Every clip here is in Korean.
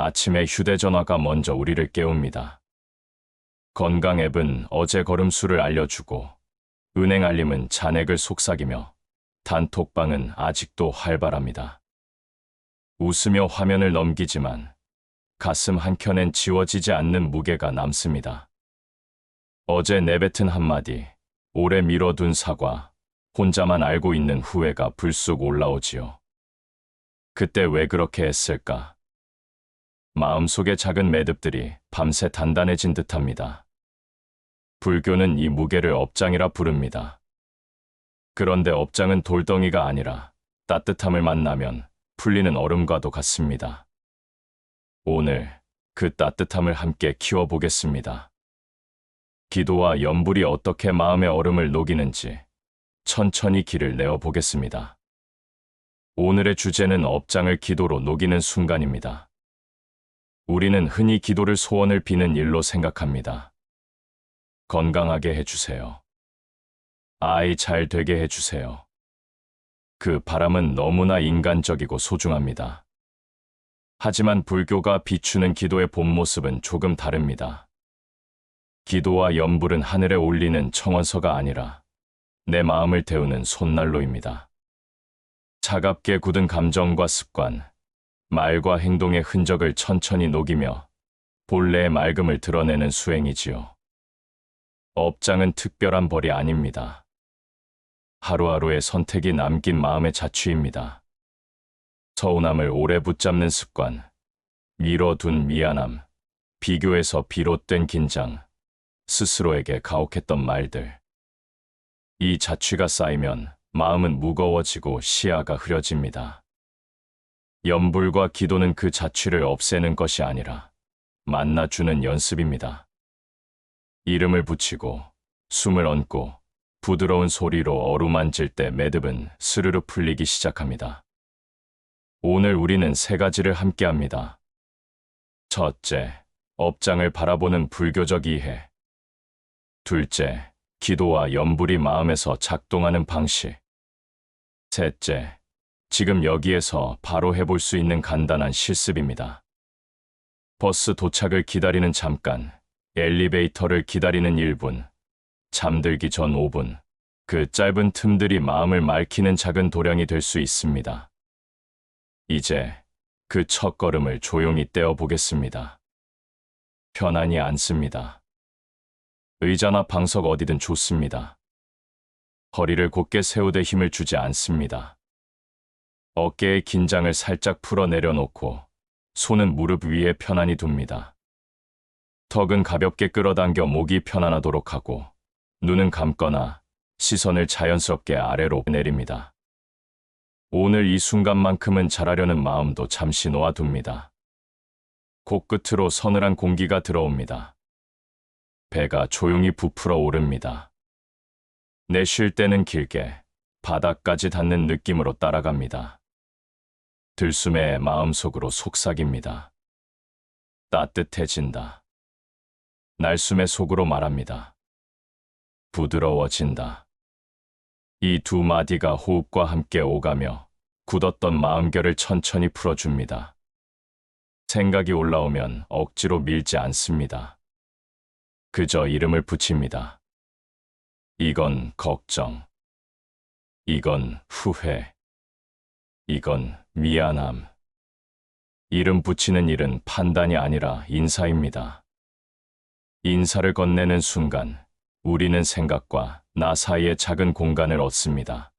아침에 휴대전화가 먼저 우리를 깨웁니다. 건강 앱은 어제 걸음수를 알려주고, 은행 알림은 잔액을 속삭이며, 단톡방은 아직도 활발합니다. 웃으며 화면을 넘기지만 가슴 한켠엔 지워지지 않는 무게가 남습니다. 어제 내뱉은 한마디, 오래 미뤄둔 사과, 혼자만 알고 있는 후회가 불쑥 올라오지요. 그때 왜 그렇게 했을까? 마음속의 작은 매듭들이 밤새 단단해진 듯합니다. 불교는 이 무게를 업장이라 부릅니다. 그런데 업장은 돌덩이가 아니라 따뜻함을 만나면 풀리는 얼음과도 같습니다. 오늘 그 따뜻함을 함께 키워보겠습니다. 기도와 염불이 어떻게 마음의 얼음을 녹이는지 천천히 길을 내어보겠습니다. 오늘의 주제는 업장을 기도로 녹이는 순간입니다. 우리는 흔히 기도를 소원을 비는 일로 생각합니다. 건강하게 해주세요. 아이 잘 되게 해주세요. 그 바람은 너무나 인간적이고 소중합니다. 하지만 불교가 비추는 기도의 본 모습은 조금 다릅니다. 기도와 염불은 하늘에 올리는 청원서가 아니라 내 마음을 데우는 손난로입니다. 차갑게 굳은 감정과 습관, 말과 행동의 흔적을 천천히 녹이며 본래의 맑음을 드러내는 수행이지요. 업장은 특별한 벌이 아닙니다. 하루하루의 선택이 남긴 마음의 자취입니다. 서운함을 오래 붙잡는 습관, 미뤄둔 미안함, 비교에서 비롯된 긴장, 스스로에게 가혹했던 말들. 이 자취가 쌓이면 마음은 무거워지고 시야가 흐려집니다. 염불과 기도는 그 자취를 없애는 것이 아니라 만나주는 연습입니다. 이름을 붙이고 숨을 얹고 부드러운 소리로 어루만질 때 매듭은 스르르 풀리기 시작합니다. 오늘 우리는 세 가지를 함께합니다. 첫째, 업장을 바라보는 불교적 이해. 둘째, 기도와 염불이 마음에서 작동하는 방식. 셋째, 지금 여기에서 바로 해볼 수 있는 간단한 실습입니다. 버스 도착을 기다리는 잠깐, 엘리베이터를 기다리는 1분, 잠들기 전 5분, 그 짧은 틈들이 마음을 맑히는 작은 도량이 될 수 있습니다. 이제 그 첫 걸음을 조용히 떼어보겠습니다. 편안히 앉습니다. 의자나 방석 어디든 좋습니다. 허리를 곧게 세우되 힘을 주지 않습니다. 어깨의 긴장을 살짝 풀어 내려놓고 손은 무릎 위에 편안히 둡니다. 턱은 가볍게 끌어당겨 목이 편안하도록 하고 눈은 감거나 시선을 자연스럽게 아래로 내립니다. 오늘 이 순간만큼은 잘하려는 마음도 잠시 놓아둡니다. 코끝으로 서늘한 공기가 들어옵니다. 배가 조용히 부풀어 오릅니다. 내쉴 때는 길게 바닥까지 닿는 느낌으로 따라갑니다. 들숨에 마음속으로 속삭입니다. 따뜻해진다. 날숨에 속으로 말합니다. 부드러워진다. 이 두 마디가 호흡과 함께 오가며 굳었던 마음결을 천천히 풀어줍니다. 생각이 올라오면 억지로 밀지 않습니다. 그저 이름을 붙입니다. 이건 걱정. 이건 후회. 이건 미안함. 이름 붙이는 일은 판단이 아니라 인사입니다. 인사를 건네는 순간 우리는 생각과 나 사이의 작은 공간을 얻습니다.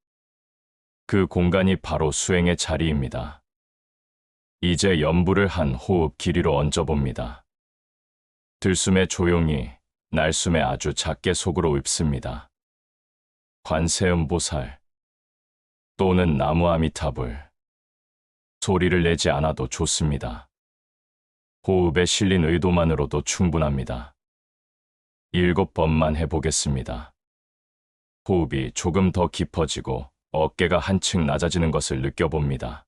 그 공간이 바로 수행의 자리입니다. 이제 염불을 한 호흡 길이로 얹어봅니다. 들숨에 조용히, 날숨에 아주 작게 속으로 읊습니다. 관세음보살 또는 나무 아미타불. 소리를 내지 않아도 좋습니다. 호흡에 실린 의도만으로도 충분합니다. 7번만 해보겠습니다. 호흡이 조금 더 깊어지고 어깨가 한층 낮아지는 것을 느껴봅니다.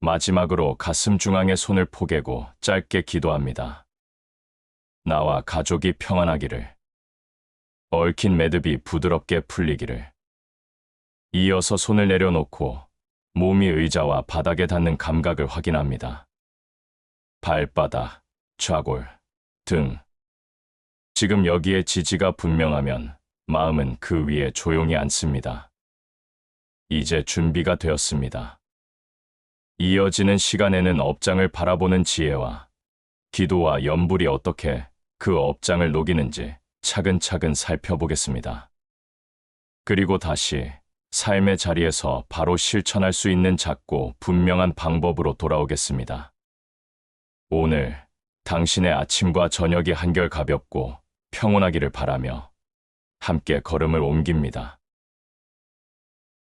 마지막으로 가슴 중앙에 손을 포개고 짧게 기도합니다. 나와 가족이 평안하기를. 얽힌 매듭이 부드럽게 풀리기를. 이어서 손을 내려놓고 몸이 의자와 바닥에 닿는 감각을 확인합니다. 발바닥, 좌골, 등. 지금 여기에 지지가 분명하면 마음은 그 위에 조용히 앉습니다. 이제 준비가 되었습니다. 이어지는 시간에는 업장을 바라보는 지혜와 기도와 염불이 어떻게 그 업장을 녹이는지 차근차근 살펴보겠습니다. 그리고 다시 삶의 자리에서 바로 실천할 수 있는 작고 분명한 방법으로 돌아오겠습니다. 오늘 당신의 아침과 저녁이 한결 가볍고 평온하기를 바라며 함께 걸음을 옮깁니다.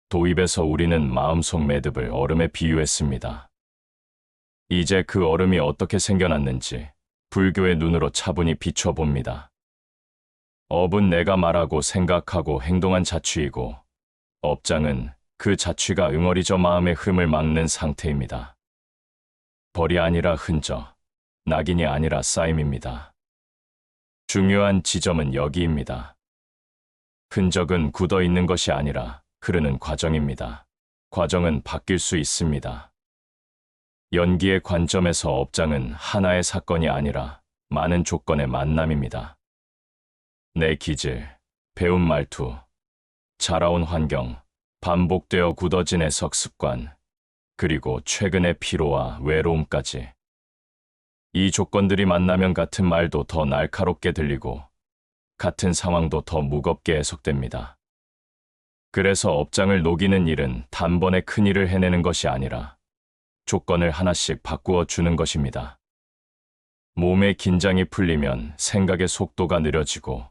도입에서 우리는 마음속 매듭을 얼음에 비유했습니다. 이제 그 얼음이 어떻게 생겨났는지 불교의 눈으로 차분히 비춰봅니다. 업은 내가 말하고 생각하고 행동한 자취이고 업장은 그 자취가 응어리져 마음의 흐름을 막는 상태입니다. 벌이 아니라 흔적, 낙인이 아니라 쌓임입니다. 중요한 지점은 여기입니다. 흔적은 굳어 있는 것이 아니라 흐르는 과정입니다. 과정은 바뀔 수 있습니다. 연기의 관점에서 업장은 하나의 사건이 아니라 많은 조건의 만남입니다. 내 기질, 배운 말투, 자라온 환경, 반복되어 굳어진 해석 습관, 그리고 최근의 피로와 외로움까지. 이 조건들이 만나면 같은 말도 더 날카롭게 들리고 같은 상황도 더 무겁게 해석됩니다. 그래서 업장을 녹이는 일은 단번에 큰 일을 해내는 것이 아니라 조건을 하나씩 바꾸어 주는 것입니다. 몸의 긴장이 풀리면 생각의 속도가 느려지고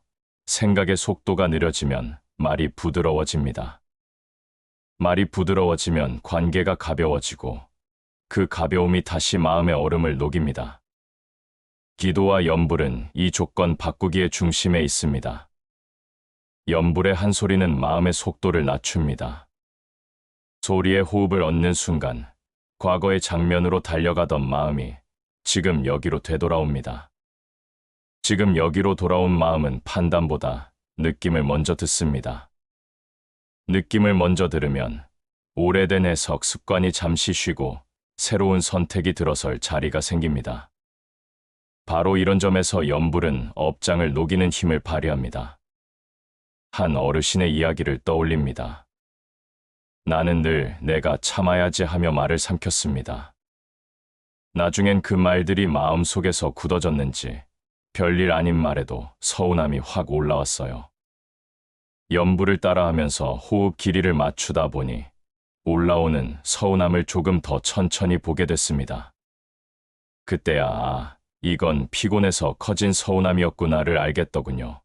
생각의 속도가 느려지면 말이 부드러워집니다. 말이 부드러워지면 관계가 가벼워지고 그 가벼움이 다시 마음의 얼음을 녹입니다. 기도와 염불은 이 조건 바꾸기의 중심에 있습니다. 염불의 한 소리는 마음의 속도를 낮춥니다. 소리의 호흡을 얻는 순간 과거의 장면으로 달려가던 마음이 지금 여기로 되돌아옵니다. 지금 여기로 돌아온 마음은 판단보다 느낌을 먼저 듣습니다. 느낌을 먼저 들으면 오래된 해석 습관이 잠시 쉬고 새로운 선택이 들어설 자리가 생깁니다. 바로 이런 점에서 염불은 업장을 녹이는 힘을 발휘합니다. 한 어르신의 이야기를 떠올립니다. 나는 늘 내가 참아야지 하며 말을 삼켰습니다. 나중엔 그 말들이 마음속에서 굳어졌는지 별일 아닌 말에도 서운함이 확 올라왔어요. 염불을 따라하면서 호흡 길이를 맞추다 보니 올라오는 서운함을 조금 더 천천히 보게 됐습니다. 그때야 이건 피곤해서 커진 서운함이었구나를 알겠더군요.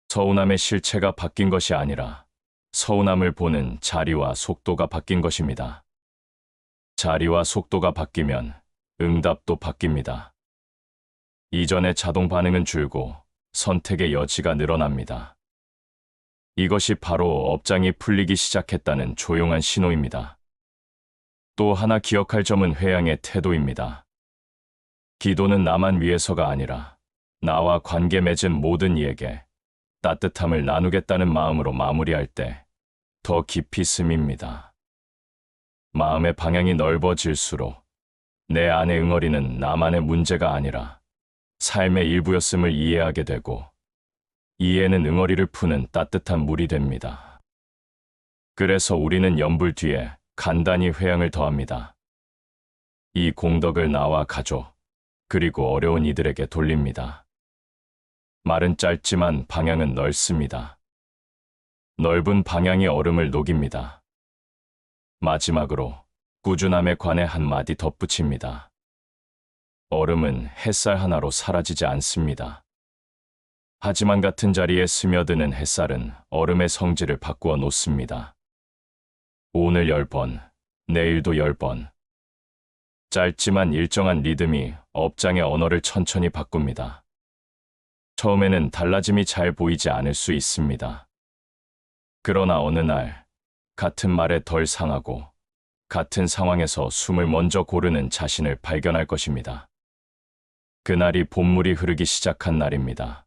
서운함의 실체가 바뀐 것이 아니라 서운함을 보는 자리와 속도가 바뀐 것입니다. 자리와 속도가 바뀌면 응답도 바뀝니다. 이전의 자동 반응은 줄고 선택의 여지가 늘어납니다. 이것이 바로 업장이 풀리기 시작했다는 조용한 신호입니다. 또 하나 기억할 점은 회양의 태도입니다. 기도는 나만 위해서가 아니라 나와 관계 맺은 모든 이에게 따뜻함을 나누겠다는 마음으로 마무리할 때 더 깊이 스밉니다. 마음의 방향이 넓어질수록 내 안의 응어리는 나만의 문제가 아니라 삶의 일부였음을 이해하게 되고 이해는 응어리를 푸는 따뜻한 물이 됩니다. 그래서 우리는 염불 뒤에 간단히 회양을 더합니다. 이 공덕을 나와 가족, 그리고 어려운 이들에게 돌립니다. 말은 짧지만 방향은 넓습니다. 넓은 방향이 얼음을 녹입니다. 마지막으로 꾸준함에 관해 한마디 덧붙입니다. 얼음은 햇살 하나로 사라지지 않습니다. 하지만 같은 자리에 스며드는 햇살은 얼음의 성질을 바꾸어 놓습니다. 오늘 10번, 내일도 10번. 짧지만 일정한 리듬이 업장의 언어를 천천히 바꿉니다. 처음에는 달라짐이 잘 보이지 않을 수 있습니다. 그러나 어느 날 같은 말에 덜 상하고 같은 상황에서 숨을 먼저 고르는 자신을 발견할 것입니다. 그날이 봄물이 흐르기 시작한 날입니다.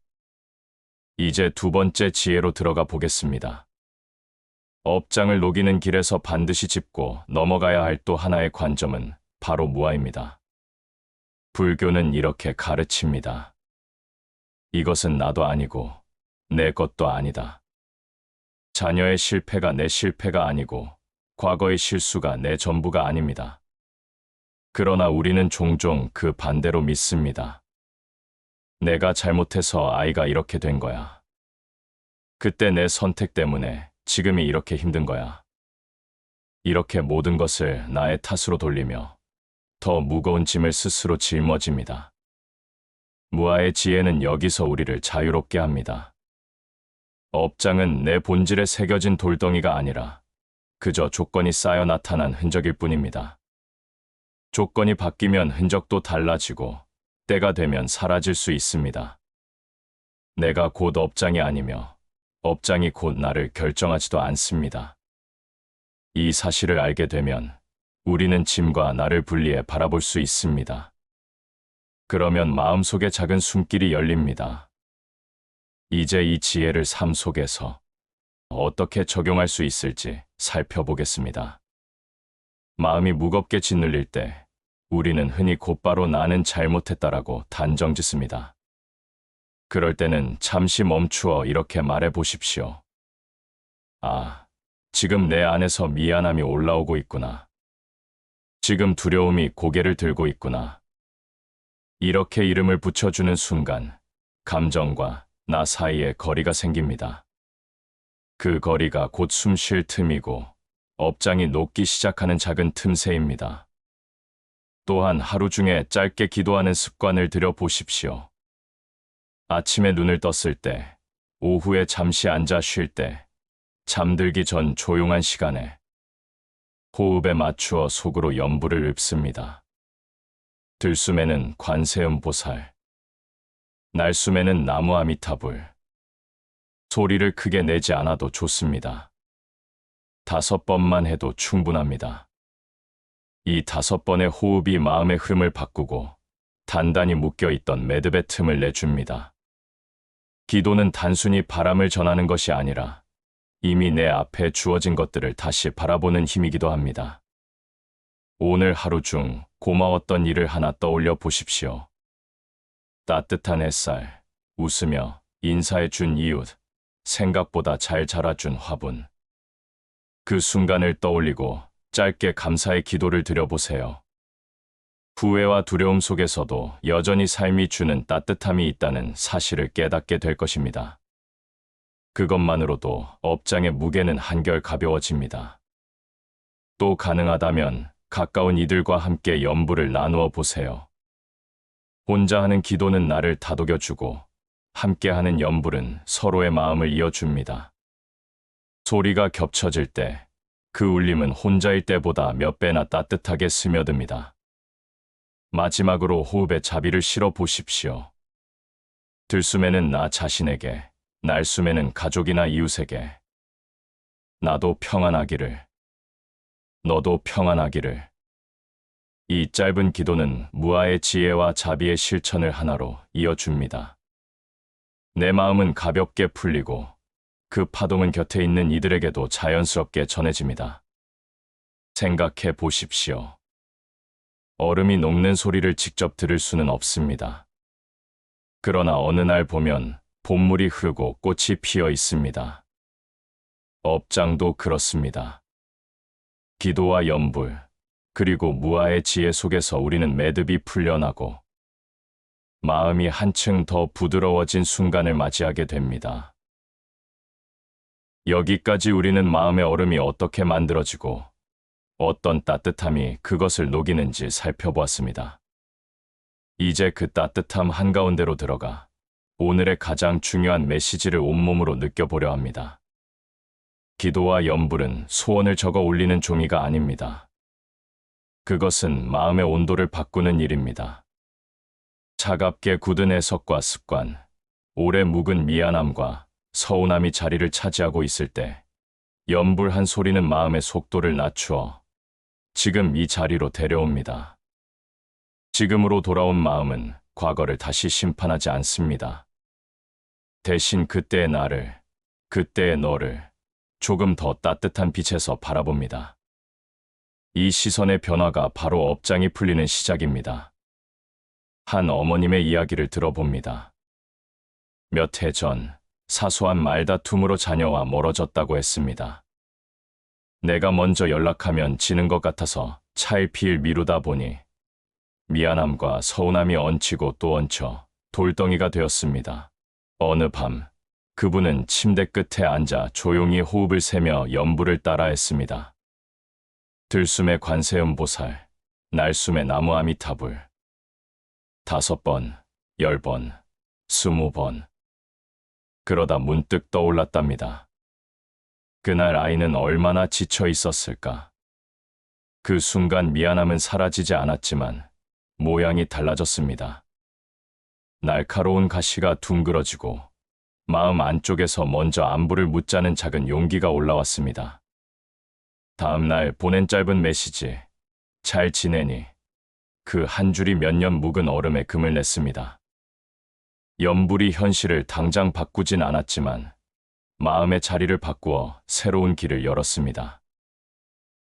이제 두 번째 지혜로 들어가 보겠습니다. 업장을 녹이는 길에서 반드시 짚고 넘어가야 할 또 하나의 관점은 바로 무아입니다. 불교는 이렇게 가르칩니다. 이것은 나도 아니고 내 것도 아니다. 자녀의 실패가 내 실패가 아니고 과거의 실수가 내 전부가 아닙니다. 그러나 우리는 종종 그 반대로 믿습니다. 내가 잘못해서 아이가 이렇게 된 거야. 그때 내 선택 때문에 지금이 이렇게 힘든 거야. 이렇게 모든 것을 나의 탓으로 돌리며 더 무거운 짐을 스스로 짊어집니다. 무아의 지혜는 여기서 우리를 자유롭게 합니다. 업장은 내 본질에 새겨진 돌덩이가 아니라 그저 조건이 쌓여 나타난 흔적일 뿐입니다. 조건이 바뀌면 흔적도 달라지고 때가 되면 사라질 수 있습니다. 내가 곧 업장이 아니며 업장이 곧 나를 결정하지도 않습니다. 이 사실을 알게 되면 우리는 짐과 나를 분리해 바라볼 수 있습니다. 그러면 마음속에 작은 숨길이 열립니다. 이제 이 지혜를 삶 속에서 어떻게 적용할 수 있을지 살펴보겠습니다. 마음이 무겁게 짓눌릴 때 우리는 흔히 곧바로 나는 잘못했다라고 단정짓습니다. 그럴 때는 잠시 멈추어 이렇게 말해 보십시오. 아, 지금 내 안에서 미안함이 올라오고 있구나. 지금 두려움이 고개를 들고 있구나. 이렇게 이름을 붙여주는 순간 감정과 나 사이에 거리가 생깁니다. 그 거리가 곧 숨 쉴 틈이고 업장이 녹기 시작하는 작은 틈새입니다. 또한 하루 중에 짧게 기도하는 습관을 들여보십시오. 아침에 눈을 떴을 때, 오후에 잠시 앉아 쉴 때, 잠들기 전 조용한 시간에 호흡에 맞추어 속으로 염불을 읊습니다. 들숨에는 관세음 보살, 날숨에는 나무 아미타불. 소리를 크게 내지 않아도 좋습니다. 5번만 해도 충분합니다. 이 5번의 호흡이 마음의 흐름을 바꾸고 단단히 묶여있던 매듭의 틈을 내줍니다. 기도는 단순히 바람을 전하는 것이 아니라 이미 내 앞에 주어진 것들을 다시 바라보는 힘이기도 합니다. 오늘 하루 중 고마웠던 일을 하나 떠올려 보십시오. 따뜻한 햇살, 웃으며 인사해준 이웃, 생각보다 잘 자라준 화분. 그 순간을 떠올리고 짧게 감사의 기도를 드려보세요. 후회와 두려움 속에서도 여전히 삶이 주는 따뜻함이 있다는 사실을 깨닫게 될 것입니다. 그것만으로도 업장의 무게는 한결 가벼워집니다. 또 가능하다면 가까운 이들과 함께 염불을 나누어 보세요. 혼자 하는 기도는 나를 다독여주고 함께하는 염불은 서로의 마음을 이어줍니다. 소리가 겹쳐질 때 그 울림은 혼자일 때보다 몇 배나 따뜻하게 스며듭니다. 마지막으로 호흡에 자비를 실어 보십시오. 들숨에는 나 자신에게, 날숨에는 가족이나 이웃에게. 나도 평안하기를, 너도 평안하기를. 이 짧은 기도는 무아의 지혜와 자비의 실천을 하나로 이어줍니다. 내 마음은 가볍게 풀리고 그 파동은 곁에 있는 이들에게도 자연스럽게 전해집니다. 생각해 보십시오. 얼음이 녹는 소리를 직접 들을 수는 없습니다. 그러나 어느 날 보면 봄물이 흐르고 꽃이 피어 있습니다. 업장도 그렇습니다. 기도와 염불, 그리고 무아의 지혜 속에서 우리는 매듭이 풀려나고 마음이 한층 더 부드러워진 순간을 맞이하게 됩니다. 여기까지 우리는 마음의 얼음이 어떻게 만들어지고 어떤 따뜻함이 그것을 녹이는지 살펴보았습니다. 이제 그 따뜻함 한가운데로 들어가 오늘의 가장 중요한 메시지를 온몸으로 느껴보려 합니다. 기도와 염불은 소원을 적어 올리는 종이가 아닙니다. 그것은 마음의 온도를 바꾸는 일입니다. 차갑게 굳은 해석과 습관, 오래 묵은 미안함과 서운함이 자리를 차지하고 있을 때 염불 한 소리는 마음의 속도를 낮추어 지금 이 자리로 데려옵니다. 지금으로 돌아온 마음은 과거를 다시 심판하지 않습니다. 대신 그때의 나를, 그때의 너를 조금 더 따뜻한 빛에서 바라봅니다. 이 시선의 변화가 바로 업장이 풀리는 시작입니다. 한 어머님의 이야기를 들어봅니다. 몇 해 전 사소한 말다툼으로 자녀와 멀어졌다고 했습니다. 내가 먼저 연락하면 지는 것 같아서 차일피일 미루다 보니 미안함과 서운함이 얹히고 또 얹혀 돌덩이가 되었습니다. 어느 밤 그분은 침대 끝에 앉아 조용히 호흡을 세며 연부를 따라했습니다. 들숨의 관세음보살, 날숨의 나무 아미타불. 5번, 10번, 20번. 그러다 문득 떠올랐답니다. 그날 아이는 얼마나 지쳐 있었을까. 그 순간 미안함은 사라지지 않았지만 모양이 달라졌습니다. 날카로운 가시가 둥그러지고 마음 안쪽에서 먼저 안부를 묻자는 작은 용기가 올라왔습니다. 다음 날 보낸 짧은 메시지, 잘 지내니? 그 한 줄이 몇 년 묵은 얼음에 금을 냈습니다. 연불이 현실을 당장 바꾸진 않았지만 마음의 자리를 바꾸어 새로운 길을 열었습니다.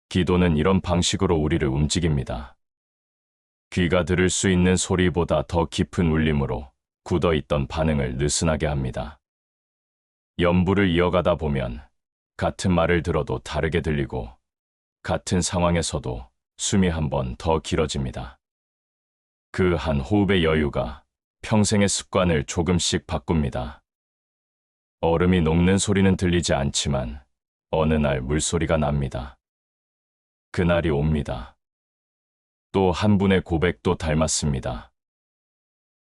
기도는 이런 방식으로 우리를 움직입니다. 귀가 들을 수 있는 소리보다 더 깊은 울림으로 굳어있던 반응을 느슨하게 합니다. 연부를 이어가다 보면 같은 말을 들어도 다르게 들리고 같은 상황에서도 숨이 한 번 더 길어집니다. 그 한 호흡의 여유가 평생의 습관을 조금씩 바꿉니다. 얼음이 녹는 소리는 들리지 않지만 어느 날 물소리가 납니다. 그날이 옵니다. 또 한 분의 고백도 닮았습니다.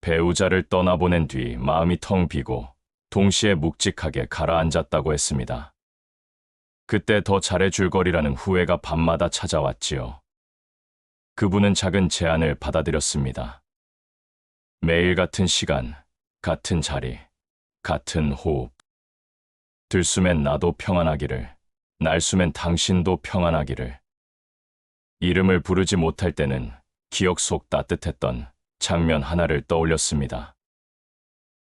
배우자를 떠나보낸 뒤 마음이 텅 비고 동시에 묵직하게 가라앉았다고 했습니다. 그때 더 잘해줄 거리라는 후회가 밤마다 찾아왔지요. 그분은 작은 제안을 받아들였습니다. 매일 같은 시간, 같은 자리, 같은 호흡. 들숨엔 나도 평안하기를, 날숨엔 당신도 평안하기를. 이름을 부르지 못할 때는 기억 속 따뜻했던 장면 하나를 떠올렸습니다.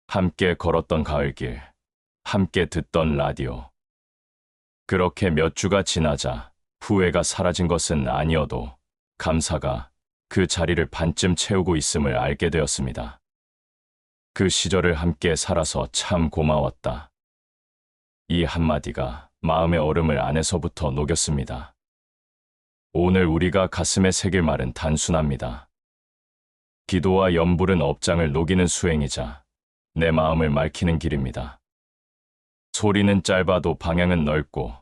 함께 걸었던 가을길, 함께 듣던 라디오. 그렇게 몇 주가 지나자 후회가 사라진 것은 아니어도 감사가 그 자리를 반쯤 채우고 있음을 알게 되었습니다. 그 시절을 함께 살아서 참 고마웠다. 이 한마디가 마음의 얼음을 안에서부터 녹였습니다. 오늘 우리가 가슴에 새길 말은 단순합니다. 기도와 연불은 업장을 녹이는 수행이자 내 마음을 맑히는 길입니다. 소리는 짧아도 방향은 넓고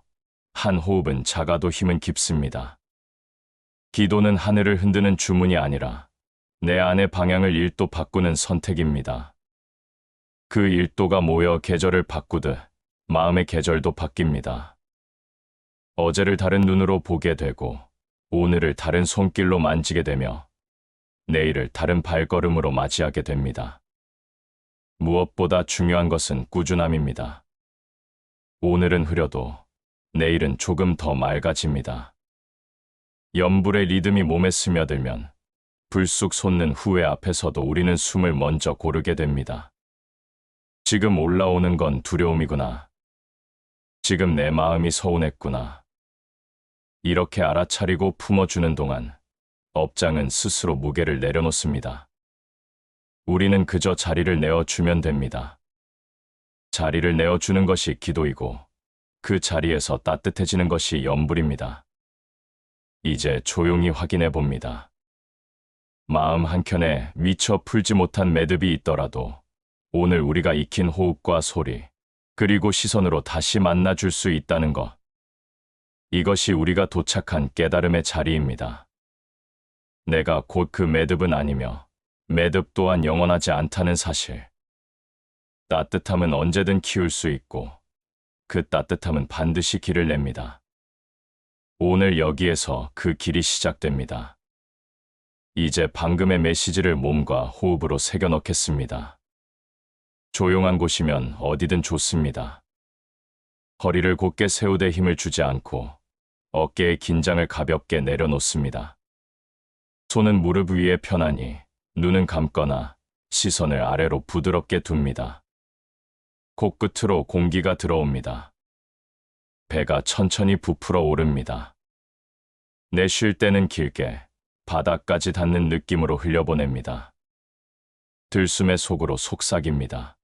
한 호흡은 작아도 힘은 깊습니다. 기도는 하늘을 흔드는 주문이 아니라 내 안의 방향을 1도 바꾸는 선택입니다. 그 1도가 모여 계절을 바꾸듯 마음의 계절도 바뀝니다. 어제를 다른 눈으로 보게 되고 오늘을 다른 손길로 만지게 되며 내일을 다른 발걸음으로 맞이하게 됩니다. 무엇보다 중요한 것은 꾸준함입니다. 오늘은 흐려도 내일은 조금 더 맑아집니다. 연불의 리듬이 몸에 스며들면 불쑥 솟는 후회 앞에서도 우리는 숨을 먼저 고르게 됩니다. 지금 올라오는 건 두려움이구나. 지금 내 마음이 서운했구나. 이렇게 알아차리고 품어주는 동안 업장은 스스로 무게를 내려놓습니다. 우리는 그저 자리를 내어주면 됩니다. 자리를 내어주는 것이 기도이고 그 자리에서 따뜻해지는 것이 연불입니다. 이제 조용히 확인해 봅니다. 마음 한켠에 미처 풀지 못한 매듭이 있더라도 오늘 우리가 익힌 호흡과 소리, 그리고 시선으로 다시 만나줄 수 있다는 것. 이것이 우리가 도착한 깨달음의 자리입니다. 내가 곧 그 매듭은 아니며 매듭 또한 영원하지 않다는 사실. 따뜻함은 언제든 키울 수 있고 그 따뜻함은 반드시 길을 냅니다. 오늘 여기에서 그 길이 시작됩니다. 이제 방금의 메시지를 몸과 호흡으로 새겨 넣겠습니다. 조용한 곳이면 어디든 좋습니다. 허리를 곧게 세우되 힘을 주지 않고 어깨의 긴장을 가볍게 내려놓습니다. 손은 무릎 위에 편안히, 눈은 감거나 시선을 아래로 부드럽게 둡니다. 코끝으로 공기가 들어옵니다. 배가 천천히 부풀어 오릅니다. 내쉴 때는 길게 바닥까지 닿는 느낌으로 흘려보냅니다. 들숨의 속으로 속삭입니다.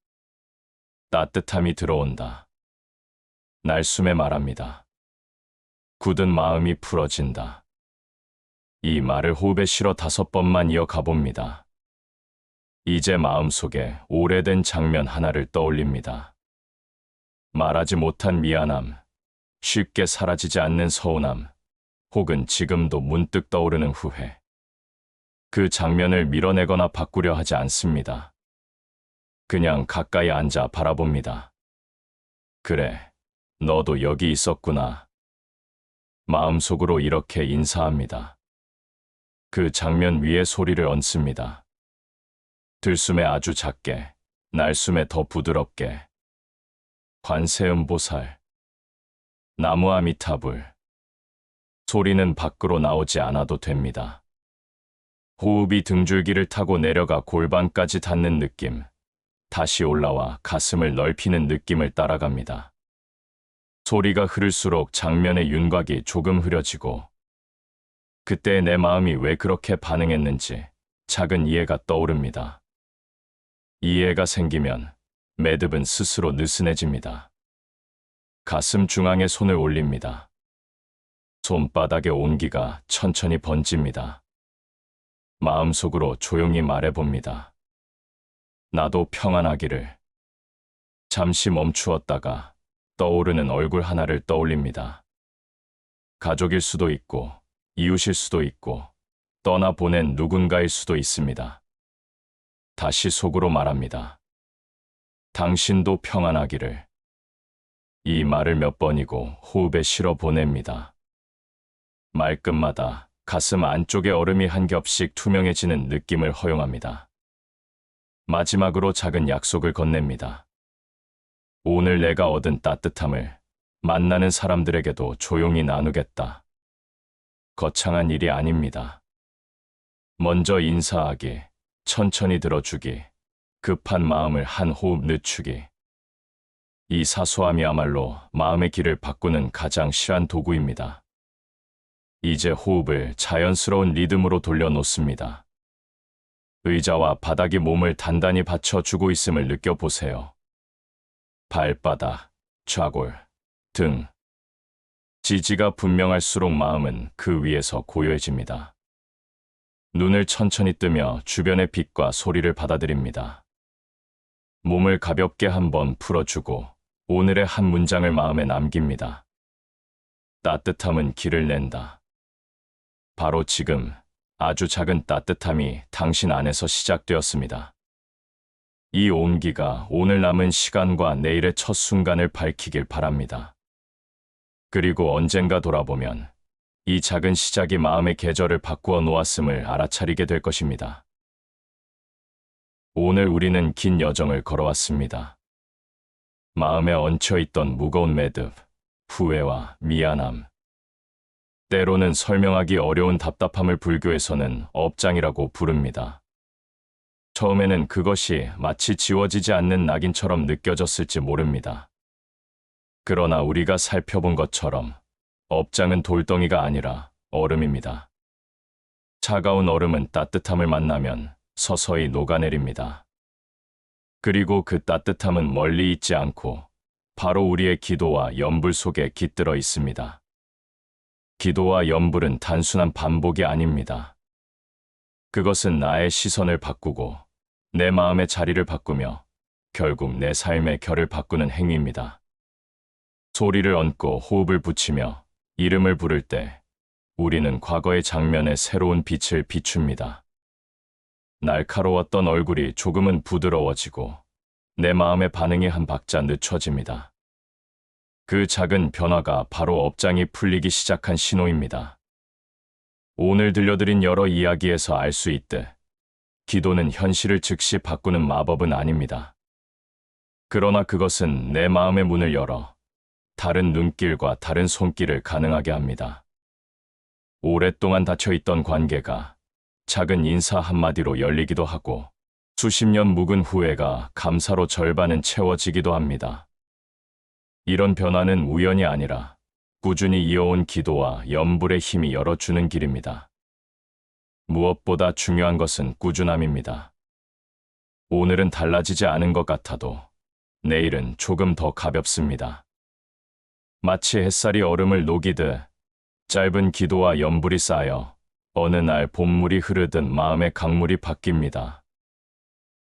따뜻함이 들어온다. 날숨에 말합니다. 굳은 마음이 풀어진다. 이 말을 호흡에 실어 5번만 이어가 봅니다. 이제 마음속에 오래된 장면 하나를 떠올립니다. 말하지 못한 미안함, 쉽게 사라지지 않는 서운함, 혹은 지금도 문득 떠오르는 후회. 그 장면을 밀어내거나 바꾸려 하지 않습니다. 그냥 가까이 앉아 바라봅니다. 그래, 너도 여기 있었구나. 마음속으로 이렇게 인사합니다. 그 장면 위에 소리를 얹습니다. 들숨에 아주 작게, 날숨에 더 부드럽게. 관세음보살, 나무 아미타불. 소리는 밖으로 나오지 않아도 됩니다. 호흡이 등줄기를 타고 내려가 골반까지 닿는 느낌, 다시 올라와 가슴을 넓히는 느낌을 따라갑니다. 소리가 흐를수록 장면의 윤곽이 조금 흐려지고, 그때 내 마음이 왜 그렇게 반응했는지 작은 이해가 떠오릅니다. 이해가 생기면 매듭은 스스로 느슨해집니다. 가슴 중앙에 손을 올립니다. 손바닥의 온기가 천천히 번집니다. 마음속으로 조용히 말해봅니다. 나도 평안하기를. 잠시 멈추었다가 떠오르는 얼굴 하나를 떠올립니다. 가족일 수도 있고, 이웃일 수도 있고, 떠나보낸 누군가일 수도 있습니다. 다시 속으로 말합니다. 당신도 평안하기를. 이 말을 몇 번이고 호흡에 실어 보냅니다. 말끝마다 가슴 안쪽의 얼음이 한 겹씩 투명해지는 느낌을 허용합니다. 마지막으로 작은 약속을 건넵니다. 오늘 내가 얻은 따뜻함을 만나는 사람들에게도 조용히 나누겠다. 거창한 일이 아닙니다. 먼저 인사하기, 천천히 들어주기, 급한 마음을 한 호흡 늦추기. 이 사소함이야말로 마음의 길을 바꾸는 가장 실한 도구입니다. 이제 호흡을 자연스러운 리듬으로 돌려놓습니다. 의자와 바닥이 몸을 단단히 받쳐주고 있음을 느껴보세요. 발바닥, 좌골, 등. 지지가 분명할수록 마음은 그 위에서 고요해집니다. 눈을 천천히 뜨며 주변의 빛과 소리를 받아들입니다. 몸을 가볍게 한번 풀어주고 오늘의 한 문장을 마음에 남깁니다. 따뜻함은 길을 낸다. 바로 지금 아주 작은 따뜻함이 당신 안에서 시작되었습니다. 이 온기가 오늘 남은 시간과 내일의 첫 순간을 밝히길 바랍니다. 그리고 언젠가 돌아보면 이 작은 시작이 마음의 계절을 바꾸어 놓았음을 알아차리게 될 것입니다. 오늘 우리는 긴 여정을 걸어왔습니다. 마음에 얹혀있던 무거운 매듭, 후회와 미안함, 때로는 설명하기 어려운 답답함을 불교에서는 업장이라고 부릅니다. 처음에는 그것이 마치 지워지지 않는 낙인처럼 느껴졌을지 모릅니다. 그러나 우리가 살펴본 것처럼 업장은 돌덩이가 아니라 얼음입니다. 차가운 얼음은 따뜻함을 만나면 서서히 녹아내립니다. 그리고 그 따뜻함은 멀리 있지 않고 바로 우리의 기도와 염불 속에 깃들어 있습니다. 기도와 염불은 단순한 반복이 아닙니다. 그것은 나의 시선을 바꾸고 내 마음의 자리를 바꾸며 결국 내 삶의 결을 바꾸는 행위입니다. 소리를 얹고 호흡을 붙이며 이름을 부를 때 우리는 과거의 장면에 새로운 빛을 비춥니다. 날카로웠던 얼굴이 조금은 부드러워지고 내 마음의 반응이 한 박자 늦춰집니다. 그 작은 변화가 바로 업장이 풀리기 시작한 신호입니다. 오늘 들려드린 여러 이야기에서 알 수 있듯 기도는 현실을 즉시 바꾸는 마법은 아닙니다. 그러나 그것은 내 마음의 문을 열어 다른 눈길과 다른 손길을 가능하게 합니다. 오랫동안 닫혀있던 관계가 작은 인사 한마디로 열리기도 하고 수십 년 묵은 후회가 감사로 절반은 채워지기도 합니다. 이런 변화는 우연이 아니라 꾸준히 이어온 기도와 염불의 힘이 열어주는 길입니다. 무엇보다 중요한 것은 꾸준함입니다. 오늘은 달라지지 않은 것 같아도 내일은 조금 더 가볍습니다. 마치 햇살이 얼음을 녹이듯 짧은 기도와 연불이 쌓여 어느 날 봄물이 흐르듯 마음의 강물이 바뀝니다.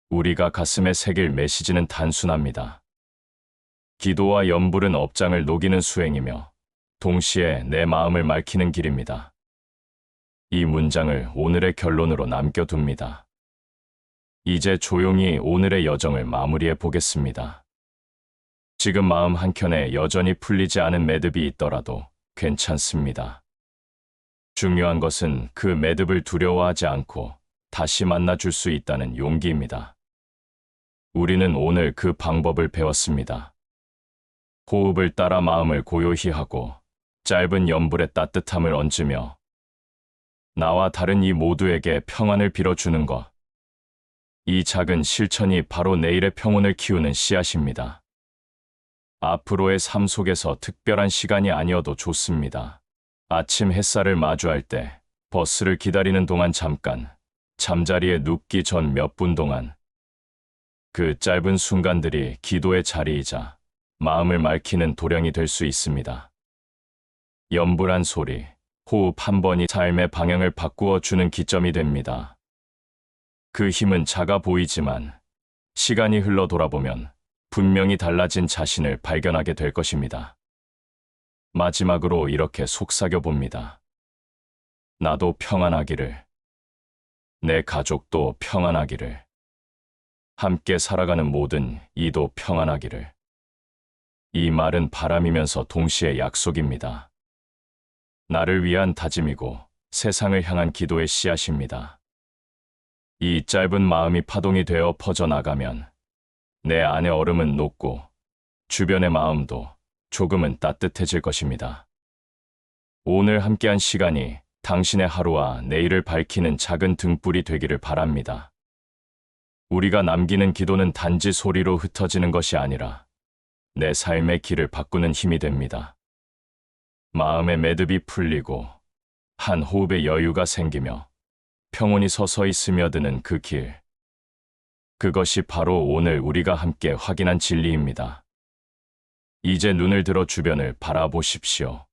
우리가 가슴에 새길 메시지는 단순합니다. 기도와 연불은 업장을 녹이는 수행이며 동시에 내 마음을 맑히는 길입니다. 이 문장을 오늘의 결론으로 남겨둡니다. 이제 조용히 오늘의 여정을 마무리해 보겠습니다. 지금 마음 한켠에 여전히 풀리지 않은 매듭이 있더라도 괜찮습니다. 중요한 것은 그 매듭을 두려워하지 않고 다시 만나줄 수 있다는 용기입니다. 우리는 오늘 그 방법을 배웠습니다. 호흡을 따라 마음을 고요히 하고 짧은 연불의 따뜻함을 얹으며 나와 다른 이 모두에게 평안을 빌어주는 것. 이 작은 실천이 바로 내일의 평온을 키우는 씨앗입니다. 앞으로의 삶 속에서 특별한 시간이 아니어도 좋습니다. 아침 햇살을 마주할 때, 버스를 기다리는 동안 잠깐, 잠자리에 눕기 전 몇 분 동안, 그 짧은 순간들이 기도의 자리이자 마음을 맑히는 도량이 될 수 있습니다. 연불한 소리, 호흡 한 번이 삶의 방향을 바꾸어 주는 기점이 됩니다. 그 힘은 작아 보이지만 시간이 흘러 돌아보면 분명히 달라진 자신을 발견하게 될 것입니다. 마지막으로 이렇게 속삭여 봅니다. 나도 평안하기를, 내 가족도 평안하기를, 함께 살아가는 모든 이도 평안하기를. 이 말은 바람이면서 동시에 약속입니다. 나를 위한 다짐이고 세상을 향한 기도의 씨앗입니다. 이 짧은 마음이 파동이 되어 퍼져나가면 내 안의 얼음은 녹고 주변의 마음도 조금은 따뜻해질 것입니다. 오늘 함께한 시간이 당신의 하루와 내일을 밝히는 작은 등불이 되기를 바랍니다. 우리가 남기는 기도는 단지 소리로 흩어지는 것이 아니라 내 삶의 길을 바꾸는 힘이 됩니다. 마음의 매듭이 풀리고 한 호흡의 여유가 생기며 평온이 서서히 스며드는 그 길. 그것이 바로 오늘 우리가 함께 확인한 진리입니다. 이제 눈을 들어 주변을 바라보십시오.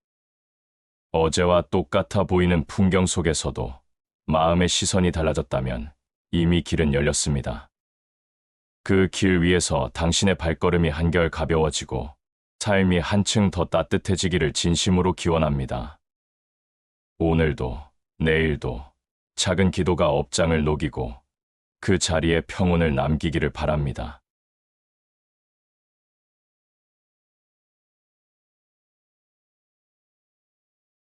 어제와 똑같아 보이는 풍경 속에서도 마음의 시선이 달라졌다면 이미 길은 열렸습니다. 그 길 위에서 당신의 발걸음이 한결 가벼워지고 삶이 한층 더 따뜻해지기를 진심으로 기원합니다. 오늘도 내일도 작은 기도가 업장을 녹이고 그 자리에 평온을 남기기를 바랍니다.